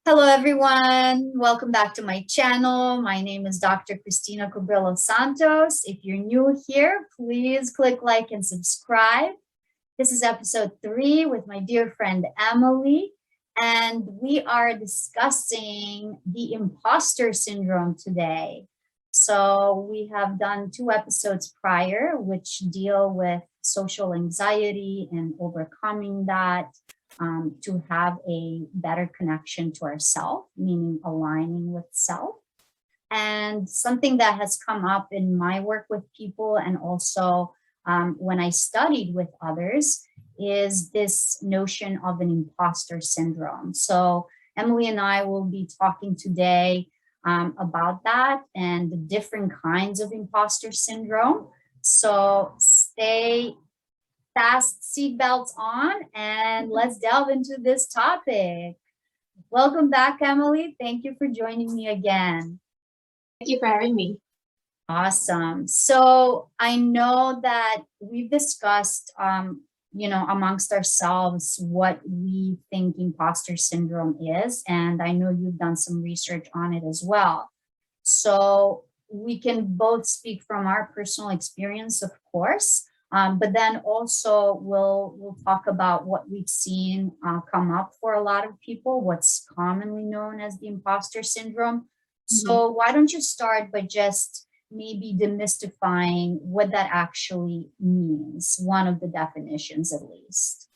Hello, everyone. Welcome back to my channel. My name is Dr. Cristina Cabrillo Santos. If you're new here, please click like and subscribe. This is episode 3 with my dear friend Emily, and we are discussing the imposter syndrome today. So we have done 2 episodes prior, which deal with social anxiety and overcoming that. To have a better connection to ourself, meaning aligning with self. And something that has come up in my work with people and also when I studied with others is this notion of an imposter syndrome. So Emily and I will be talking today about that and the different kinds of imposter syndrome. So stay fast seatbelts on and let's delve into this topic. Welcome back, Emily. Thank you for joining me again. Thank you for having me. Awesome. So I know that we've discussed, amongst ourselves what we think imposter syndrome is, and I know you've done some research on it as well. So we can both speak from our personal experience, of course. But then also we'll talk about what we've seen come up for a lot of people, what's commonly known as the imposter syndrome. So why don't you start by just maybe demystifying what that actually means, one of the definitions at least.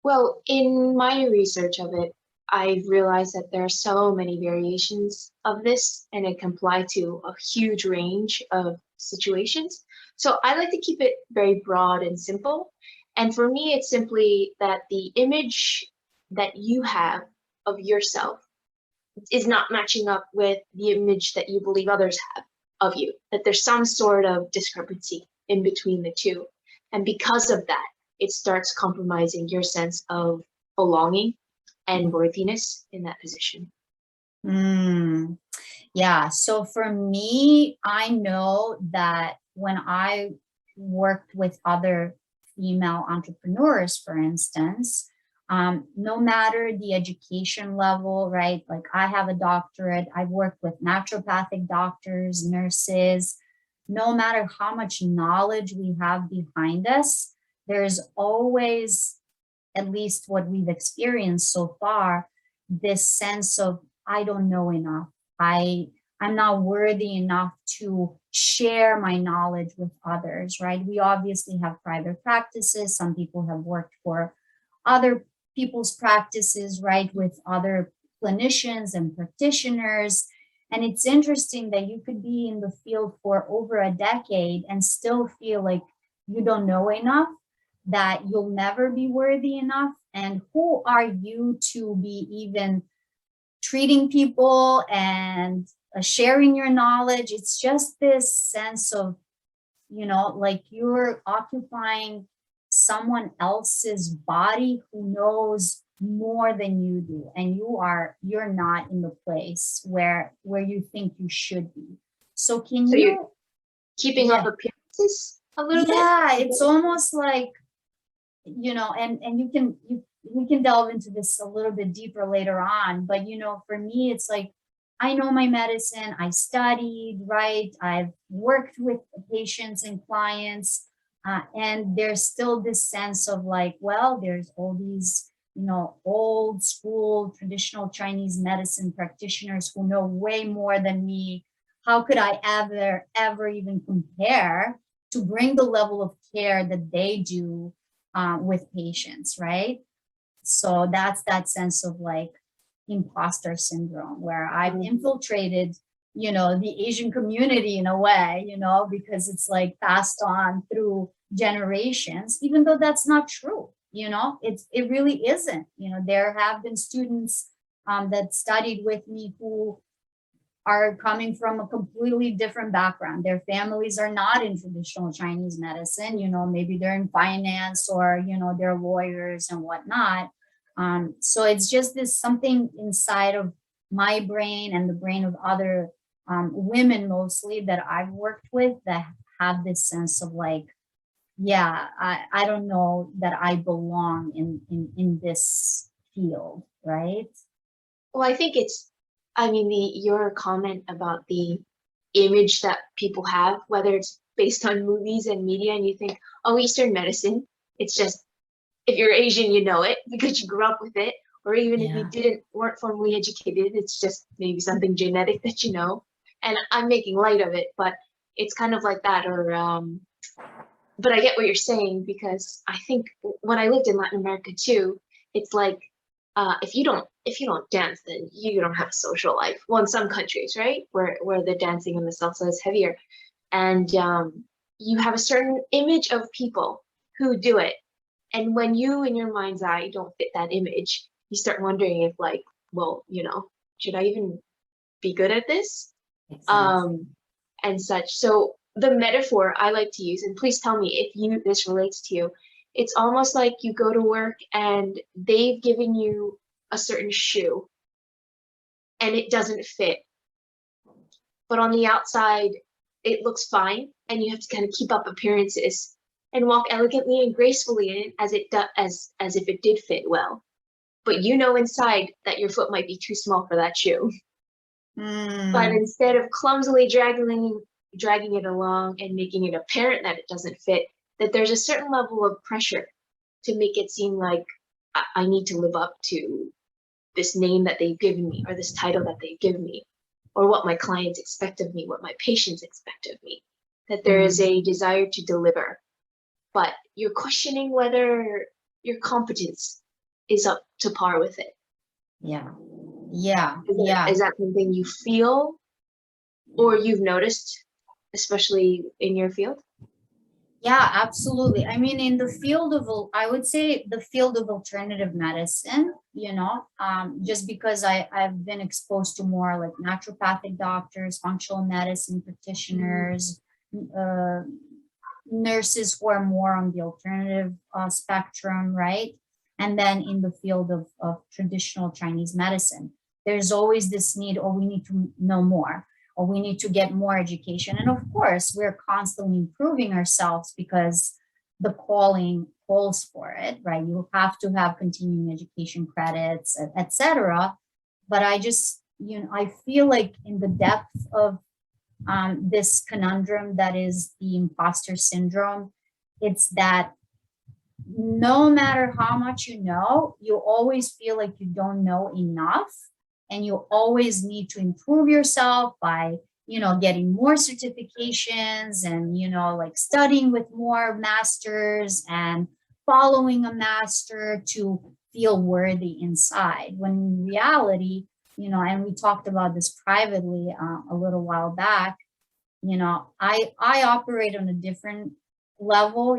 Well, in my research of it, I've realized that there are so many variations of this, and it can apply to a huge range of situations. So I like to keep it very broad and simple. And for me, it's simply that the image that you have of yourself is not matching up with the image that you believe others have of you, that there's some sort of discrepancy in between the two. And because of that, it starts compromising your sense of belonging and worthiness in that position. Yeah, so for me, I know that when I worked with other female entrepreneurs, for instance, no matter the education level, right? Like I have a doctorate, I've worked with naturopathic doctors, nurses, no matter how much knowledge we have behind us, there's always, at least what we've experienced so far, this sense of I don't know enough. I'm not worthy enough to share my knowledge with others, right? We obviously have private practices. Some people have worked for other people's practices, right, with other clinicians and practitioners. And it's interesting that you could be in the field for over a decade and still feel like you don't know enough, that you'll never be worthy enough. And who are you to be even treating people and sharing your knowledge? It's just this sense of, like you're occupying someone else's body who knows more than you do, and you're not in the place where you think you should be. So you're keeping up appearances a little bit? Yeah, it's almost like, and we can delve into this a little bit deeper later on, but for me it's like I know my medicine, I studied, right, I've worked with patients and clients, and there's still this sense of like, well, there's all these old school traditional Chinese medicine practitioners who know way more than me. How could I ever even compare to bring the level of care that they do with patients, right? So that's that sense of like imposter syndrome, where I've infiltrated, the Asian community in a way, because it's like passed on through generations, even though that's not true. It really isn't. There have been students that studied with me who are coming from a completely different background. Their families are not in traditional Chinese medicine, maybe they're in finance or, they're lawyers and whatnot. So it's just this something inside of my brain and the brain of other women mostly that I've worked with that have this sense of like, yeah, I don't know that I belong in this field, right? Well, I think I mean, your comment about the image that people have, whether it's based on movies and media, and you think, oh, Eastern medicine, it's just, if you're Asian, you know it because you grew up with it, or even if you Yeah. weren't formally educated, it's just maybe something genetic that you know. And I'm making light of it, but it's kind of like that, or but I get what you're saying because I think when I lived in Latin America too, it's like if you don't dance, then you don't have a social life. Well, in some countries, right, where the dancing and the salsa is heavier, and you have a certain image of people who do it, and when you in your mind's eye don't fit that image, you start wondering if like, well, should I even be good at this? Exactly. um, and such. So the metaphor I like to use, and please tell me if this relates to you, it's almost like you go to work and they've given you a certain shoe and it doesn't fit, but on the outside it looks fine, and you have to kind of keep up appearances and walk elegantly and gracefully in it as if it did fit well. But you know inside that your foot might be too small for that shoe. But Mm, instead of clumsily dragging it along and making it apparent that it doesn't fit, that there's a certain level of pressure to make it seem like I need to live up to this name that they've given me, or this title that they've given me, or what my clients expect of me, what my patients expect of me. That there is mm, a desire to deliver, but you're questioning whether your competence is up to par with it. yeah. Yeah. Is that, Yeah. is that something you feel or you've noticed, especially in your field? Yeah, absolutely. I mean, in the field of, I would say the field of alternative medicine, just because I've been exposed to more like naturopathic doctors, functional medicine Mm, practitioners, uh, nurses who are more on the alternative spectrum, right? And then in the field of traditional Chinese medicine, there's always this need, or we need to know more, or we need to get more education. And of course, we're constantly improving ourselves because the calling calls for it, right? You have to have continuing education credits, etc. But I just, I feel like in the depth of this conundrum that is the imposter syndrome, it's that no matter how much you know, you always feel like you don't know enough, and you always need to improve yourself by, getting more certifications and, like studying with more masters and following a master to feel worthy inside. When in reality, and we talked about this privately a little while back, I operate on a different level.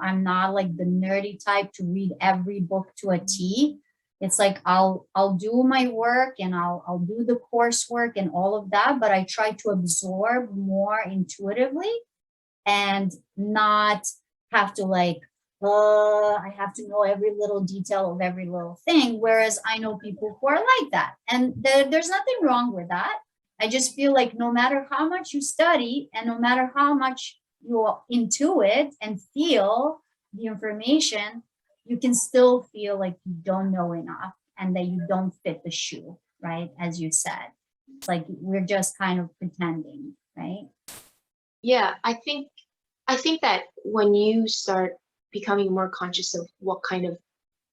I'm not like the nerdy type to read every book to a T. It's like I'll do my work and I'll do the coursework and all of that, but I try to absorb more intuitively and not have to like, I have to know every little detail of every little thing. Whereas I know people who are like that, and there's nothing wrong with that. I just feel like no matter how much you study and no matter how much you intuit and feel the information, you can still feel like you don't know enough and that you don't fit the shoe, right? As you said, it's like we're just kind of pretending, right? yeah, I think that when you start becoming more conscious of what kind of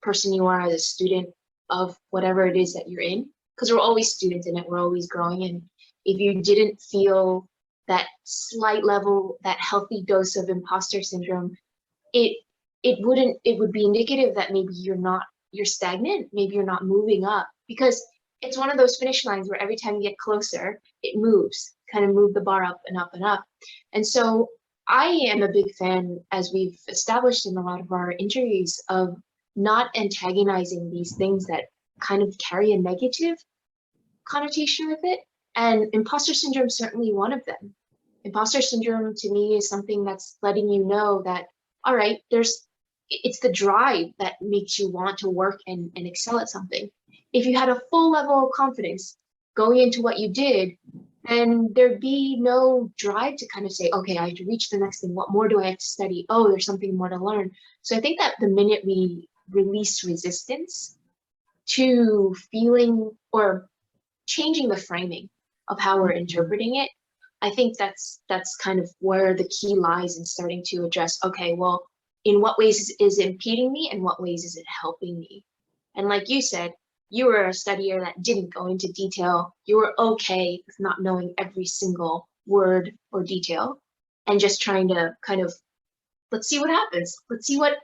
person you are as a student of whatever it is that you're in, because we're always students in it, we're always growing, and if you didn't feel that slight level, that healthy dose of imposter syndrome, it it would be indicative that maybe you're stagnant, maybe you're not moving up, because it's one of those finish lines where every time you get closer it moves, kind of move the bar up and up and up. And so I am a big fan, as we've established in a lot of our interviews, of not antagonizing these things that kind of carry a negative connotation with it, and imposter syndrome is certainly one of them. Imposter syndrome to me is something that's letting you know that, all right, it's the drive that makes you want to work and excel at something. If you had a full level of confidence going into what you did, then there'd be no drive to kind of say, okay, I have to reach the next thing. What more do I have to study? Oh, there's something more to learn. So I think that the minute we release resistance, to feeling or changing the framing of how we're Mhm. interpreting it. I think that's kind of where the key lies in starting to address, okay, well, in what ways is it impeding me and what ways is it helping me? And like you said, you were a studier that didn't go into detail. You were okay with not knowing every single word or detail and just trying to kind of, let's see what happens. Let's see what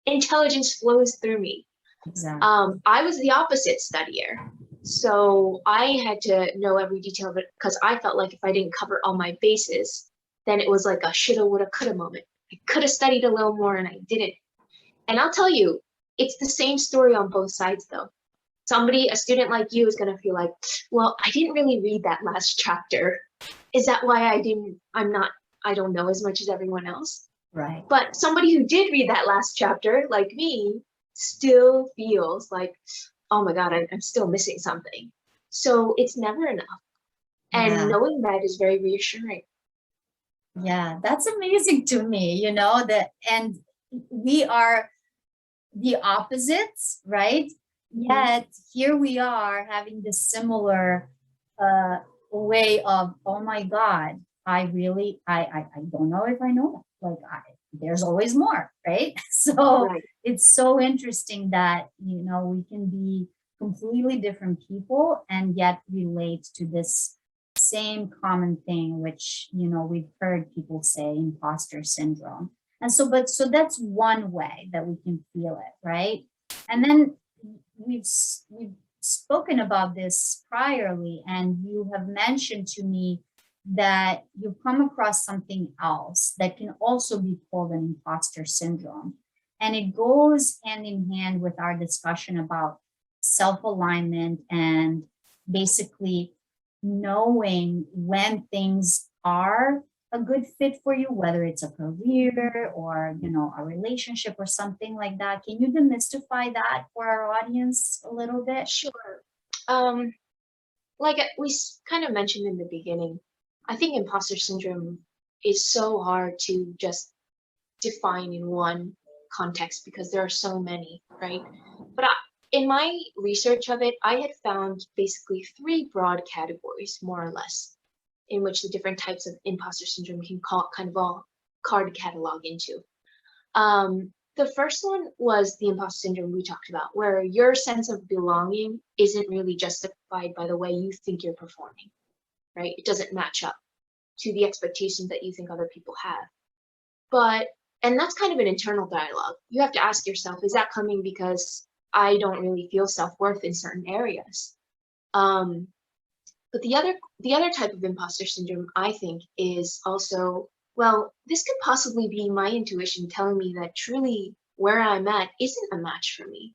intelligence flows through me. Exactly. I was the opposite studier. So I had to know every detail of it because I felt like if I didn't cover all my bases, then it was like a shoulda, woulda, coulda moment. I could have studied a little more and I didn't. And I'll tell you, it's the same story on both sides though. A student like you is going to feel like, well, I didn't really read that last chapter. Is that why I don't know as much as everyone else? Right. But somebody who did read that last chapter, like me, still feels like, oh my God, I'm still missing something. So it's never enough. And Yeah. knowing that is very reassuring. Yeah. That's amazing to me, that, and we are the opposites, right? Mhm. Yet here we are having this similar uh, way of, oh my God, I don't know if I know that. Like, there's always more, right? So Right. it's so interesting that, we can be completely different people and yet relate to this same common thing, which, we've heard people say, imposter syndrome. And so that's one way that we can feel it, right? And then we've spoken about this priorly, and you have mentioned to me that you've come across something else that can also be called an imposter syndrome. And it goes hand in hand with our discussion about self-alignment and basically knowing when things are a good fit for you, whether it's a career or, a relationship or something like that. Can you demystify that for our audience a little bit? Sure. Um, like kind of mentioned in the beginning, I think imposter syndrome is so hard to just define in one context because there are so many, right? But in my research of it, I had found basically three broad categories, more or less, in which the different types of imposter syndrome can call kind of all card catalog into. The first one was the imposter syndrome we talked about, where your sense of belonging isn't really justified by the way you think you're performing, right? It doesn't match up to the expectations that you think other people have. But, and that's kind of an internal dialogue. You have to ask yourself, is that coming because I don't really feel self-worth in certain areas? Um, but the other type of imposter syndrome, I think, is also, well, this could possibly be my intuition telling me that truly where I'm at isn't a match for me.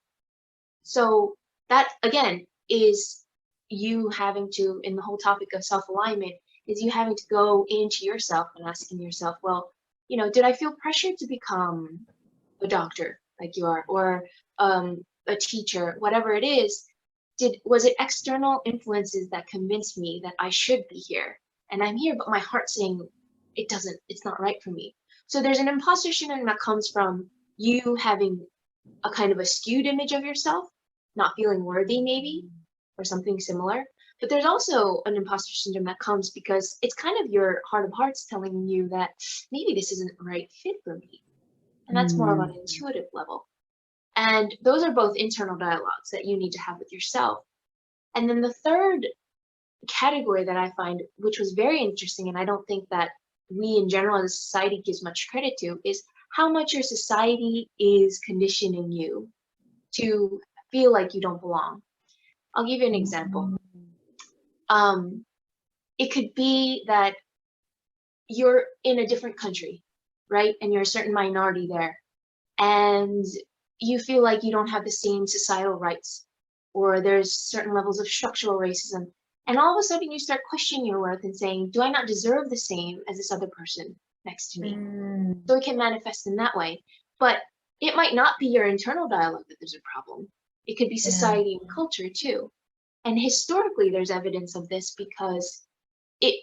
So that again is you having to, in the whole topic of self-alignment, is you having to go into yourself and asking yourself, well, did I feel pressured to become a doctor like you are, or a teacher, whatever it is? Was it external influences that convinced me that I should be here? And I'm here, but my heart's saying it's not right for me. So there's an imposter syndrome that comes from you having a kind of a skewed image of yourself, not feeling worthy maybe, or something similar. But there's also an imposter syndrome that comes because it's kind of your heart of hearts telling you that maybe this isn't the right fit for me. And that's more on Mm, an intuitive level. And those are both internal dialogues that you need to have with yourself. And then the third category that I find, which was very interesting, and I don't think that we in general as a society gives much credit to, is how much your society is conditioning you to feel like you don't belong. I'll give you an example. mm, Um, it could be that you're in a different country, right? And you're a certain minority there, and you feel like you don't have the same societal rights, or there's certain levels of structural racism. And all of a sudden you start questioning your worth and saying, do I not deserve the same as this other person next to me? mm, So it can manifest in that way. But it might not be your internal dialogue that there's a problem. It could be yeah. society and culture too. And historically, there's evidence of this because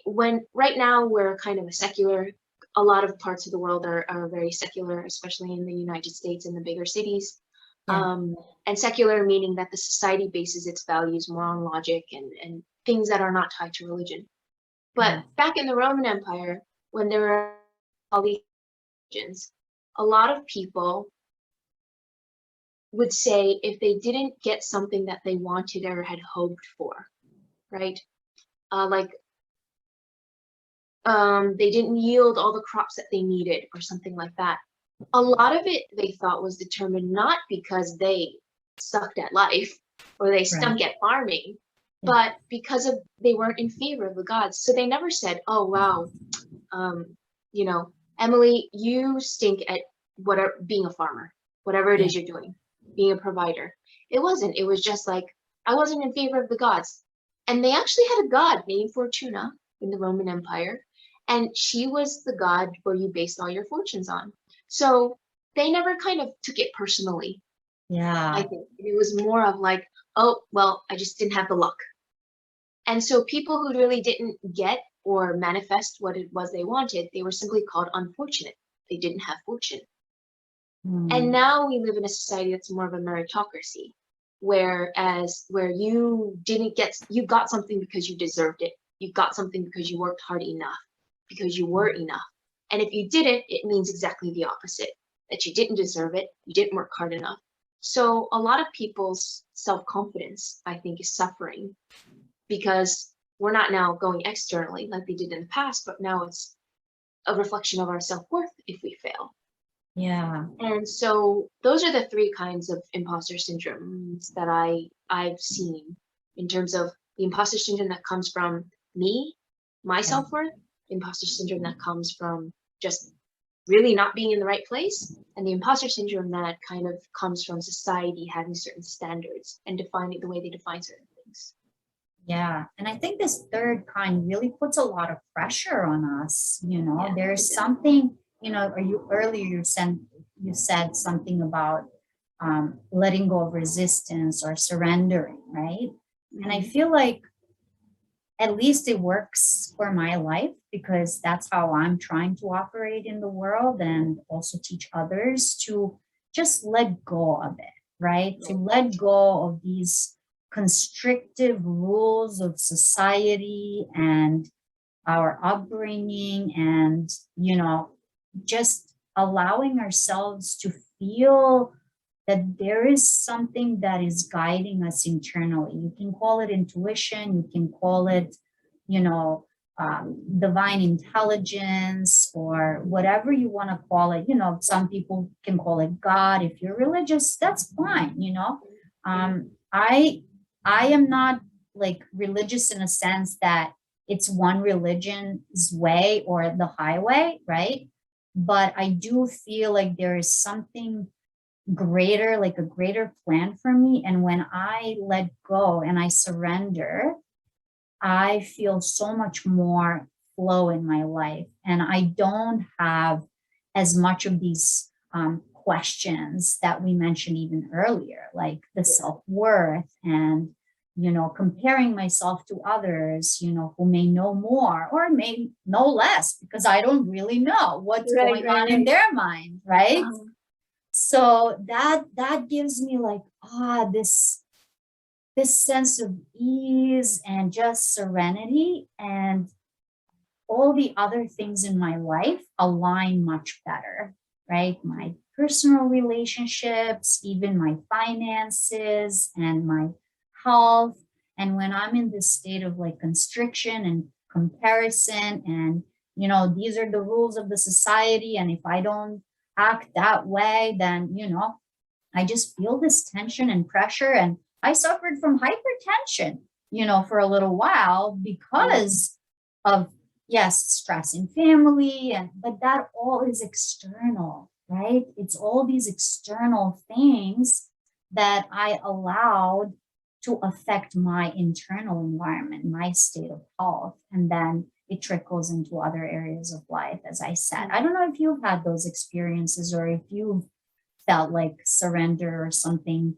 when right now we're kind of a lot of parts of the world are very secular, especially in the United States and the bigger cities. Yeah. And secular meaning that the society bases its values more on logic and things that are not tied to religion. But Yeah. back in the Roman Empire, when there were all these religions, a lot of people would say if they didn't get something that they wanted or had hoped for, right? Like they didn't yield all the crops that they needed or something like that. A lot of it they thought was determined not because they sucked at life or they Right. stunk at farming, Yeah. but because of they weren't in favor of the gods. So they never said, "Oh wow, um, you know, Emily, you stink at whatever being a farmer, whatever it Yeah. is you're doing, being a provider." It wasn't. It was just like I wasn't in favor of the gods, and they actually had a god named Fortuna in the Roman Empire, and she was the god where you based all your fortunes on. So they never kind of took it personally. I Yeah. think it was more of like, oh well, I just didn't have the luck. And so people who really didn't get or manifest what it was they wanted, they were simply called unfortunate. They didn't have fortune. And Hmm. now we live in a society that's more of a meritocracy, where you didn't get you got something because you deserved it. You got something because you worked hard enough, because you were enough. And if you didn't, it means exactly the opposite, that you didn't deserve it, you didn't work hard enough. So a lot of people's self-confidence, I think, is suffering because we're not now going externally like they did in the past, but now it's a reflection of our self-worth if we fail. Yeah. And so those are the three kinds of imposter syndromes that I've seen in terms of the imposter syndrome that comes from me, my Yeah. self-worth, imposter syndrome that comes from just really not being in the right place, and the imposter syndrome that kind of comes from society having certain standards and defining the way they define certain things. Yeah. And I think this third kind really puts a lot of pressure on us. Yeah, There's it does. something, or you earlier you said something about letting go of resistance or surrendering, right? And I Mhm. feel like at least it works for my life because that's how I'm trying to operate in the world and also teach others to just let go of it, right? To Right. let go of these constrictive rules of society and our upbringing and, just allowing ourselves to feel that there is something that is guiding us internally. You can call it intuition, you can call it, you know, divine intelligence or whatever you want to call it. Some people can call it God. If you're religious, that's fine. Mhm. I am not like religious in a sense that it's one religion's way or the highway, right? But I do feel like there is something greater, like a greater plan for me. And when I let go and I surrender, I feel so much more flow in my life. And I don't have as much of these questions that we mentioned even earlier, like the Yeah. self worth and, comparing myself to others, who may know more or may know less because I don't really know what's Right, going right, on in right. their mind, right? Um, So that gives me like this sense of ease and just serenity, and all the other things in my life align much better, right? My personal relationships, even my finances and my health. And when I'm in this state of like constriction and comparison, and these are the rules of the society, and if I don't act that way, then I just feel this tension and pressure. And I suffered from hypertension, for a little while oh, because of, yes, stress in family, but that all is external, right? It's all these external things that I allowed to affect my internal environment, my state of health. And then it trickles into other areas of life, as I said. I mm. don't know if you've had those experiences or if you've felt like surrender or something,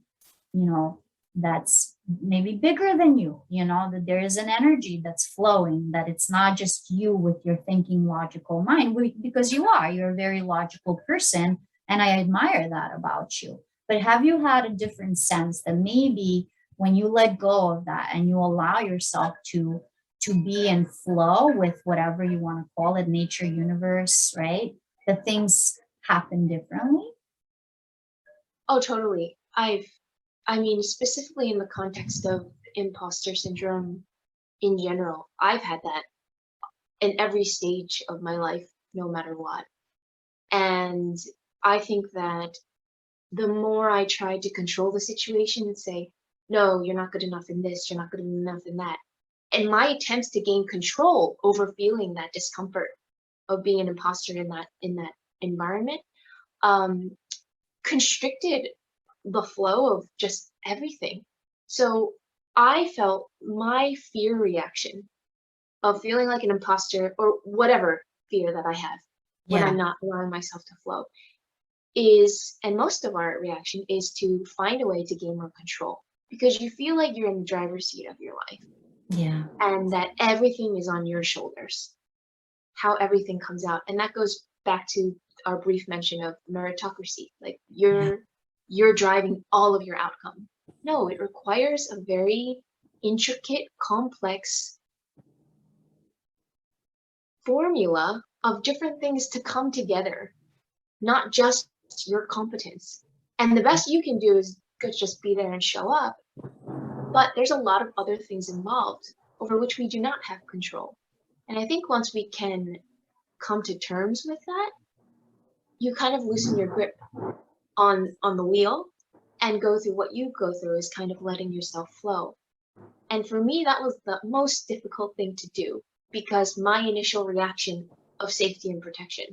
you know, that's maybe bigger than you, that there is an energy that's flowing, that it's not just you with your thinking logical mind, because you're a very logical person. And I admire that about you. But have you had a different sense that maybe when you let go of that and you allow yourself to be in flow with whatever you want to call it, nature, universe, right? That things happen differently? Oh, totally. I mean, specifically in the context of imposter syndrome in general, I've had that in every stage of my life, no matter what. And I think that the more I tried to control the situation and say, no, you're not good enough in this, you're not good enough in that. And my attempts to gain control over feeling that discomfort of being an imposter in that environment um, constricted the flow of just everything. So I felt my fear reaction of feeling like an imposter or whatever fear that I have when I'm Yeah, not allowing myself to flow is, and most of our reaction is to find a way to gain more control because you feel like you're in the driver's seat of your life yeah, and that everything is on your shoulders, how everything comes out. And that goes back to our brief mention of meritocracy. Like yeah, you're driving all of your outcome. No, it requires a very intricate, complex formula of different things to come together, not just your competence. And the best you can do is just be there and show up. But there's a lot of other things involved over which we do not have control. And I think once we can come to terms with that, you kind of loosen your grip on the wheel and go through what you go through is kind of letting yourself flow. And for me, that was the most difficult thing to do because my initial reaction of safety and protection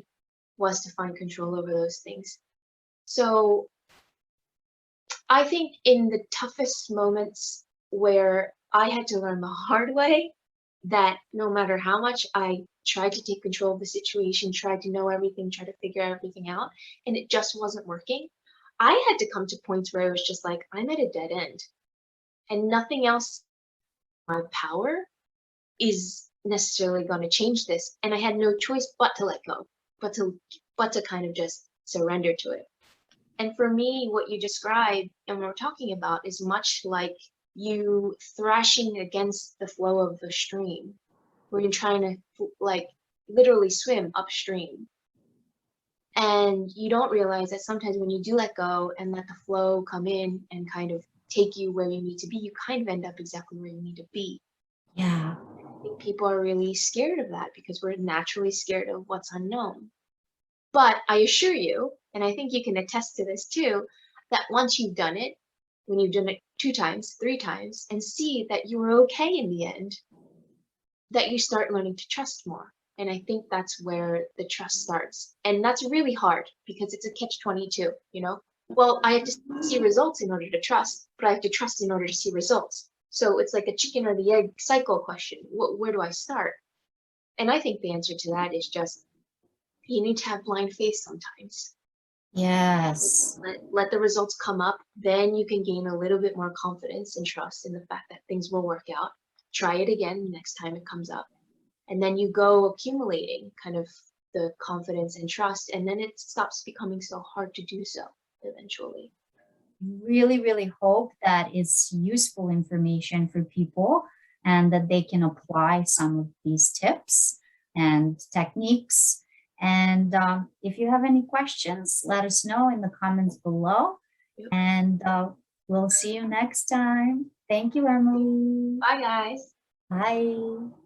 was to find control over those things. So I think in the toughest moments where I had to learn the hard way that no matter how much I tried to take control of the situation, tried to know everything, tried to figure everything out, and it just wasn't working, I had to come to points where I was just like, I'm at a dead end and nothing else in my power is necessarily going to change this. And I had no choice but to let go, but to kind of just surrender to it. And for me, what you describe and what we're talking about is much like you thrashing against the flow of the stream, where you're trying to like literally swim upstream. And you don't realize that sometimes when you do let go and let the flow come in and kind of take you where you need to be, you kind of end up exactly where you need to be. yeah, I think people are really scared of that because we're naturally scared of what's unknown. But I assure you, and I think you can attest to this too, that once you've done it, when you've done it 2 times, 3 times, and see that you were okay in the end, that you start learning to trust more. And I think that's where the trust starts. And that's really hard because it's a catch-22, you know? Well, I have to see results in order to trust, but I have to trust in order to see results. So it's like a chicken or the egg cycle question. Where do I start? And I think the answer to that is just you need to have blind faith sometimes. yes. Let the results come up, then you can gain a little bit more confidence and trust in the fact that things will work out. Try it again next time it comes up. And then you go accumulating kind of the confidence and trust, and then it stops becoming so hard to do so eventually. Really, really hope that it's useful information for people and that they can apply some of these tips and techniques. And if you have any questions, let us know in the comments below. Yep. And we'll see you next time. Thank you, Emily. Bye, guys. Bye.